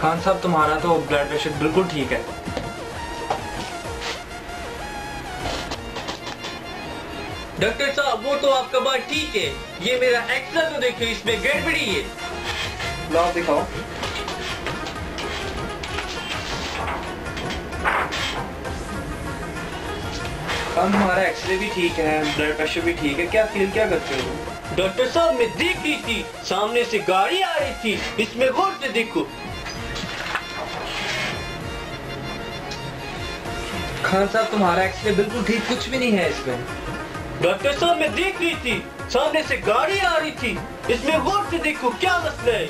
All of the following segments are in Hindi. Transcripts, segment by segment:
खान साहब तुम्हारा तो ब्लड प्रेशर बिल्कुल ठीक है। डॉक्टर साहब वो तो आपका बात ठीक है, ये मेरा एक्सरा तो देखो, इसमें गड़बड़ी है। लाओ दिखाओ। खान हमारा एक्सरे भी ठीक है, ब्लड प्रेशर भी ठीक है, क्या फील क्या करते हो? डॉक्टर साहब मैं देख रही थी, सामने से गाड़ी आ रही थी, इसमें गौर से देखो। खान साहब तुम्हारा एक्सरे बिल्कुल ठीक, कुछ भी नहीं है इसमें। डॉक्टर साहब मैं देख रही थी, सामने से गाड़ी आ रही थी, इसमें गौर से देखो क्या मसला है।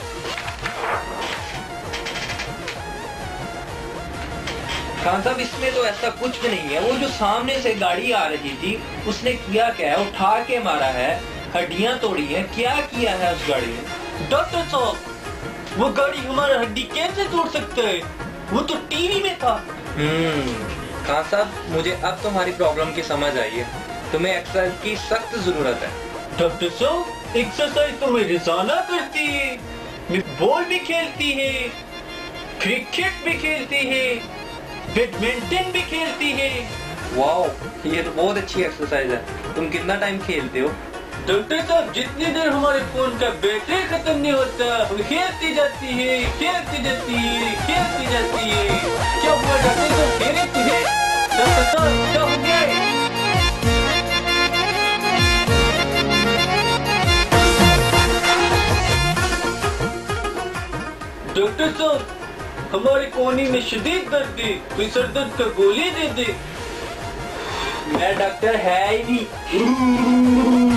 खान साहब इसमें तो ऐसा कुछ भी नहीं है, वो जो सामने से गाड़ी आ रही थी उसने किया क्या है, उठा के मारा है, हड्डियां तोड़ी हैं, क्या किया है उस गाड़ी ने? डॉक्टर साहब वो गाड़ी हमारा हड्डी कैसे तोड़ सकता है, वो तो टीवी में था। खान साहब मुझे अब तुम्हारी प्रॉब्लम की समझ आई है, तुम्हें एक्सरसाइज की सख्त जरूरत है। डॉक्टर साहब एक्सरसाइज तो मैं रोजाना करती है, मैं बॉल भी खेलती है, क्रिकेट भी खेलती है, बैडमिंटन भी खेलती है। वाओ, ये तो बहुत अच्छी एक्सरसाइज है। तुम कितना टाइम खेलते हो? डॉक्टर साहब जितनी देर हमारे फोन का बैटरी खत्म नहीं होता वो खेलती जाती है, खेलती जाती है, खेलती जाती है। क्या हुआ डॉक्टर साहब, खेले तुझे? डॉक्टर साहब क्या हो गया? डॉक्टर साहब हमारे कोहनी में शदीद दर्द है, कोई सर दर्द का गोली दे दे। मैं डॉक्टर है ही नहीं।